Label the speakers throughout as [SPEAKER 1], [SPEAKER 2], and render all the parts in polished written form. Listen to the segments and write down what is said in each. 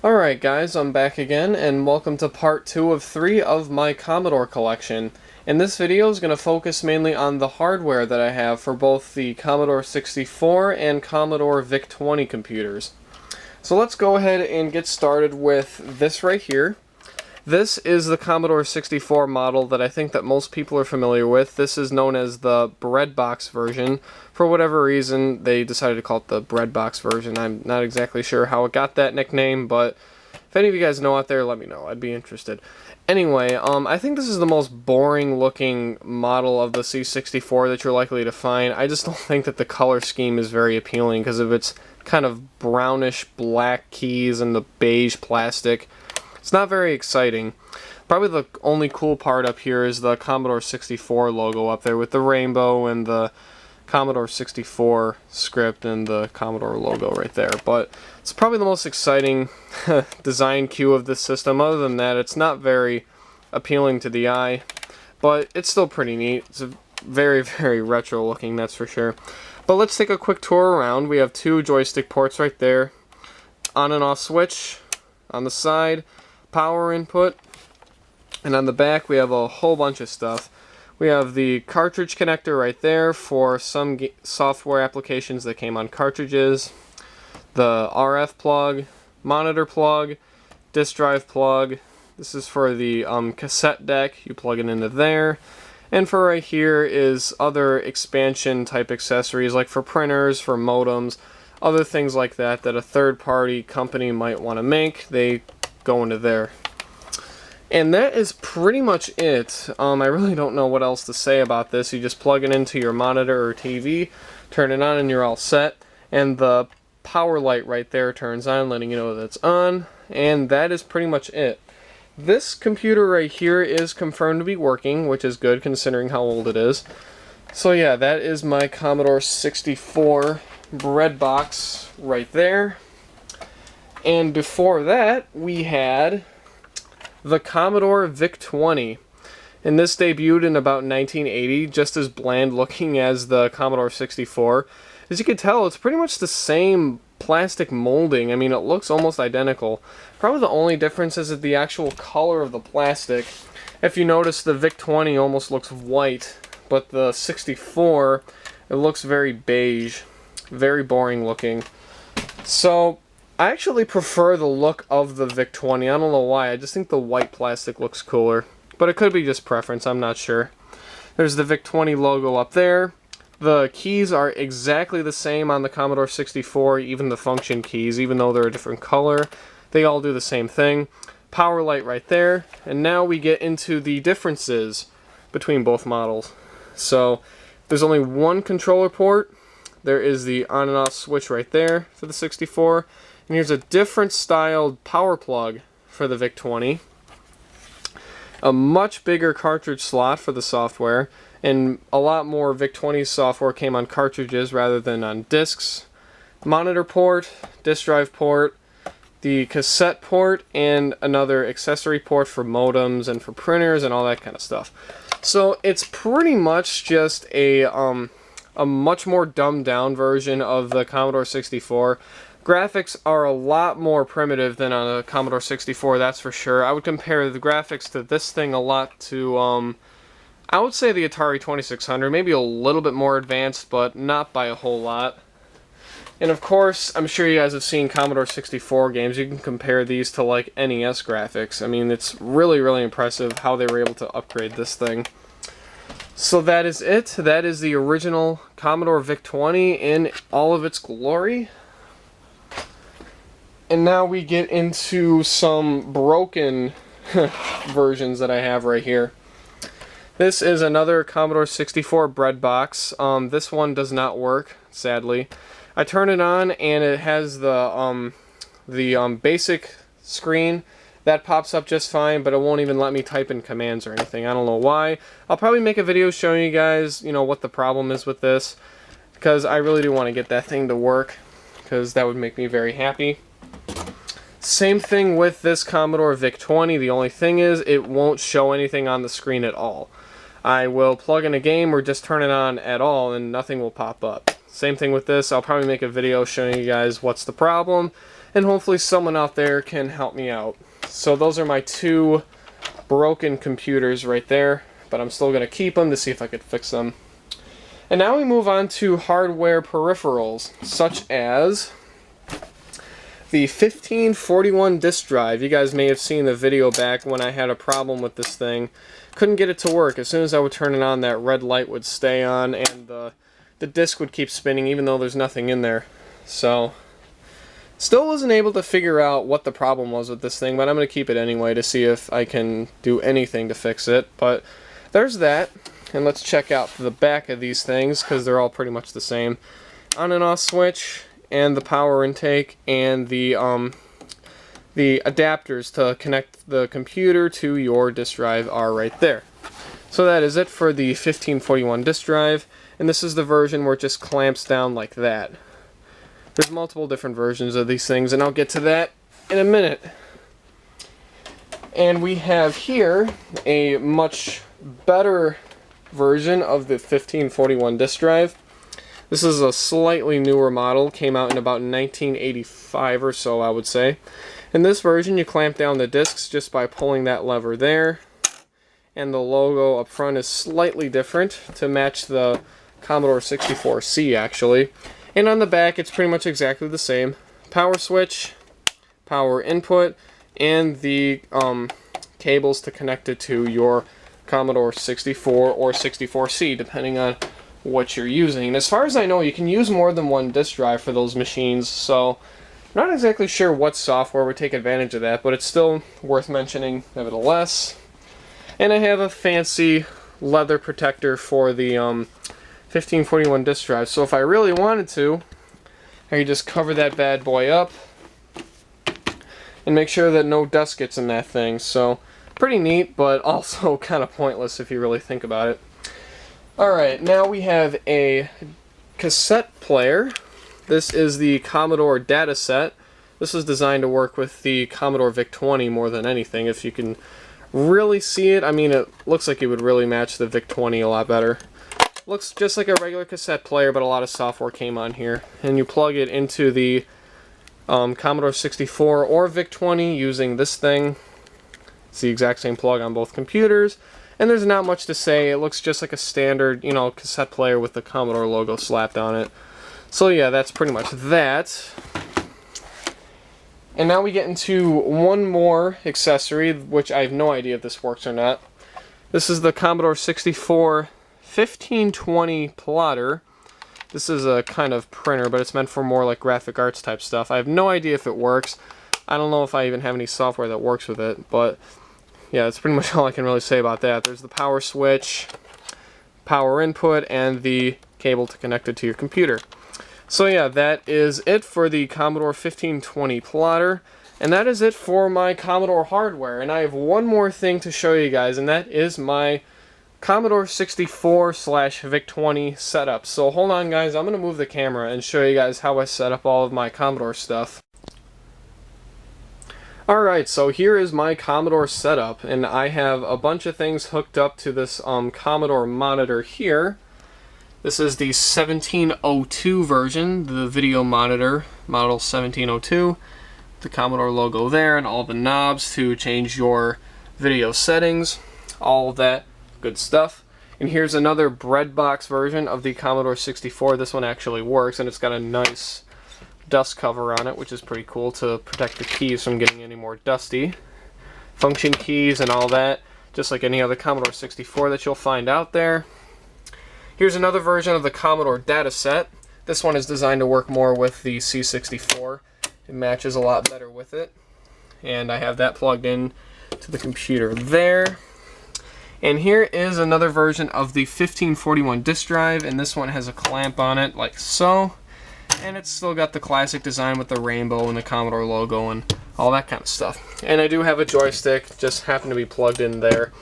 [SPEAKER 1] Alright guys, I'm back again, and welcome to part 2 of 3 of my Commodore collection. And this video is going to focus mainly on the hardware that I have for both the Commodore 64 and Commodore VIC-20 computers. So let's go ahead and get started with this right here. This is the Commodore 64 model that I think that most people are familiar with. This is known as the breadbox version. For whatever reason, they decided to call it the breadbox version. I'm not exactly sure how it got that nickname, but if any of you guys know out there, let me know. I'd be interested. Anyway, I think this is the most boring looking model of the C64 that you're likely to find. I just don't think that the color scheme is very appealing because of its kind of brownish black keys and the beige plastic. It's not very exciting. Probably the only cool part up here is the Commodore 64 logo up there with the rainbow and the Commodore 64 script and the Commodore logo right there. But it's probably the most exciting design cue of this system. Other than that, it's not very appealing to the eye, but it's still pretty neat. It's a very, very retro looking, that's for sure. But let's take a quick tour around. We have two joystick ports right there. On and off switch on the side. Power input, and on the back we have a whole bunch of stuff. We have the cartridge connector right there for some software applications that came on cartridges, the RF plug, monitor plug, disk drive plug. This is for the cassette deck. You plug it into there. And for right here is other expansion type accessories like for printers, for modems, other things like that that a third-party company might want to make. They go into there. And that is pretty much it. I really don't know what else to say about this. You just plug it into your monitor or TV, turn it on, and you're all set. And the power light right there turns on, letting you know that it's on. And that is pretty much it. This computer right here is confirmed to be working, which is good considering how old it is. So yeah, that is my Commodore 64 breadbox right there. And before that, we had the Commodore VIC-20. And this debuted in about 1980, just as bland looking as the Commodore 64. As you can tell, it's pretty much the same plastic molding. I mean, it looks almost identical. Probably the only difference is the actual color of the plastic. If you notice, the VIC-20 almost looks white, but the 64, it looks very beige. Very boring looking. So I actually prefer the look of the VIC-20. I don't know why. I just think the white plastic looks cooler. But it could be just preference. I'm not sure. There's the VIC-20 logo up there. The keys are exactly the same on the Commodore 64, even the function keys, even though they're a different color. They all do the same thing. Power light right there. And now we get into the differences between both models. So there's only one controller port. There is the on and off switch right there for the 64. And here's a different styled power plug for the VIC-20. A much bigger cartridge slot for the software. And a lot more VIC-20 software came on cartridges rather than on discs. Monitor port, disk drive port, the cassette port, and another accessory port for modems and for printers and all that kind of stuff. So it's pretty much just a much more dumbed down version of the Commodore 64. Graphics are a lot more primitive than on a Commodore 64, that's for sure. I would compare the graphics to this thing a lot to, I would say the Atari 2600, maybe a little bit more advanced, but not by a whole lot. And of course, I'm sure you guys have seen Commodore 64 games. You can compare these to like NES graphics. I mean, it's really, really impressive how they were able to upgrade this thing. So that is it. That is the original Commodore VIC-20 in all of its glory. And now we get into some broken versions that I have right here. This is another Commodore 64 breadbox. This one does not work, sadly. I turn it on and it has the basic screen. That pops up just fine, but it won't even let me type in commands or anything. I don't know why. I'll probably make a video showing you guys, what the problem is with this, because I really do want to get that thing to work, because that would make me very happy. Same thing with this Commodore VIC-20. The only thing is it won't show anything on the screen at all. I will plug in a game or just turn it on at all and nothing will pop up. Same thing with this. I'll probably make a video showing you guys what's the problem and hopefully someone out there can help me out. So those are my two broken computers right there, but I'm still going to keep them to see if I could fix them. And now we move on to hardware peripherals, such as the 1541 disk drive. You guys may have seen the video back when I had a problem with this thing. Couldn't get it to work. As soon as I would turn it on, that red light would stay on, and the disk would keep spinning even though there's nothing in there. So, still wasn't able to figure out what the problem was with this thing, but I'm going to keep it anyway to see if I can do anything to fix it. But there's that. And let's check out the back of these things, because they're all pretty much the same. On and off switch, and the power intake, and the adapters to connect the computer to your disk drive are right there. So that is it for the 1541 disk drive, and this is the version where it just clamps down like that. There's multiple different versions of these things, and I'll get to that in a minute. And we have here a much better version of the 1541 disk drive. This is a slightly newer model, came out in about 1985 or so, I would say. In this version, you clamp down the discs just by pulling that lever there, and the logo up front is slightly different to match the Commodore 64C actually. And on the back, it's pretty much exactly the same. Power switch, power input, and the cables to connect it to your Commodore 64 or 64C, depending on what you're using. And as far as I know, you can use more than one disk drive for those machines, so I'm not exactly sure what software would take advantage of that, but it's still worth mentioning nevertheless. And I have a fancy leather protector for the 1541 disk drive, so if I really wanted to, I could just cover that bad boy up and make sure that no dust gets in that thing. So pretty neat, but also kind of pointless if you really think about it. Alright, now we have a cassette player. This is the Commodore dataset. This is designed to work with the Commodore VIC-20 more than anything. If you can really see it, I mean, it looks like it would really match the VIC-20 a lot better. Looks just like a regular cassette player, but a lot of software came on here. And you plug it into the Commodore 64 or VIC-20 using this thing. It's the exact same plug on both computers, and there's not much to say. It looks just like a standard, you know, cassette player with the Commodore logo slapped on it. So yeah, that's pretty much that. And now we get into one more accessory, which I have no idea if this works or not. This is the Commodore 64 1520 plotter. This is a kind of printer, but it's meant for more like graphic arts type stuff. I have no idea if it works. I don't know if I even have any software that works with it, but yeah, that's pretty much all I can really say about that. There's the power switch, power input, and the cable to connect it to your computer. So yeah, that is it for the Commodore 1520 plotter, and that is it for my Commodore hardware. And I have one more thing to show you guys, and that is my Commodore 64/VIC-20 setup. So hold on guys, I'm going to move the camera and show you guys how I set up all of my Commodore stuff. Alright, so here is my Commodore setup, and I have a bunch of things hooked up to this Commodore monitor here. This is the 1702 version, the video monitor, model 1702. The Commodore logo there, and all the knobs to change your video settings, all of that good stuff. And here's another breadbox version of the Commodore 64. This one actually works, and it's got a nice dust cover on it, which is pretty cool to protect the keys from getting any more dusty. Function keys and all that, just like any other Commodore 64 that you'll find out there. Here's another version of the Commodore dataset. This one is designed to work more with the C64. It matches a lot better with it. And I have that plugged in to the computer there. And here is another version of the 1541 disk drive, and this one has a clamp on it like so. And it's still got the classic design with the rainbow and the Commodore logo and all that kind of stuff. And I do have a joystick, just happened to be plugged in there.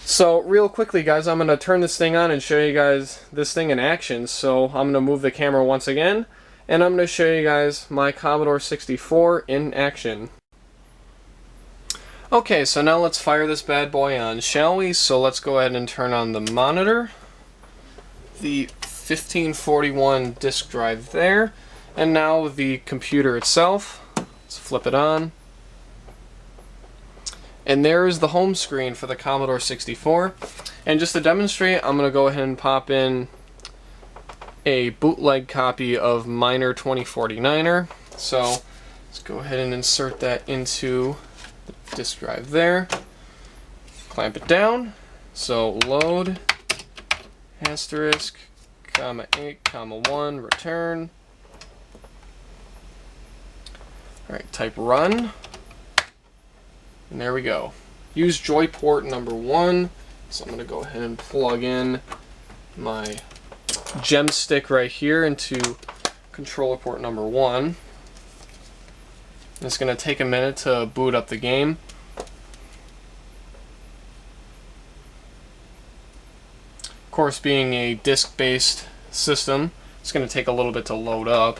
[SPEAKER 1] So real quickly guys, I'm going to turn this thing on and show you guys this thing in action. So I'm going to move the camera once again, and I'm going to show you guys my Commodore 64 in action. Okay, so now let's fire this bad boy on, shall we? So let's go ahead and turn on the monitor, the 1541 disk drive there, and now the computer itself. Let's flip it on. And there is the home screen for the Commodore 64. And just to demonstrate, I'm going to go ahead and pop in a bootleg copy of Miner 2049er. So let's go ahead and insert that into the disk drive there. Clamp it down. So load, asterisk, comma 8, comma 1, return. Alright, type run. And there we go. Use joy port number 1. So I'm going to go ahead and plug in my gem stick right here into controller port number 1. It's going to take a minute to boot up the game. Of course, being a disk-based system, it's going to take a little bit to load up.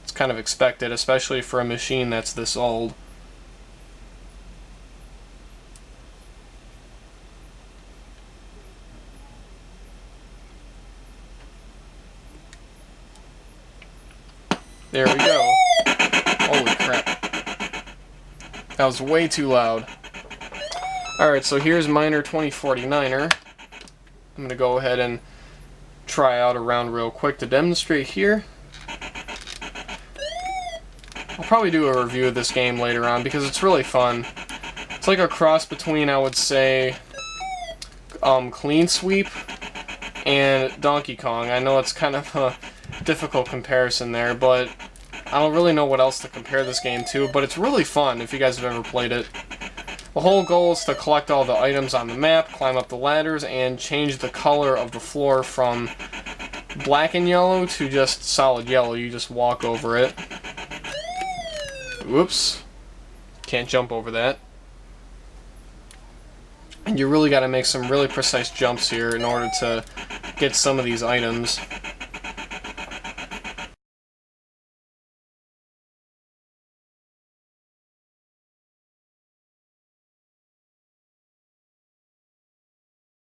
[SPEAKER 1] It's kind of expected, especially for a machine that's this old. There we go. Holy crap. That was way too loud. Alright, so here's Miner 2049er. I'm going to go ahead and try out a round real quick to demonstrate here. I'll probably do a review of this game later on because it's really fun. It's like a cross between, I would say, Clean Sweep and Donkey Kong. I know it's kind of a difficult comparison there, but I don't really know what else to compare this game to, but it's really fun if you guys have ever played it. The whole goal is to collect all the items on the map, climb up the ladders, and change the color of the floor from black and yellow to just solid yellow. You just walk over it. Whoops. Can't jump over that. And you really got to make some really precise jumps here in order to get some of these items.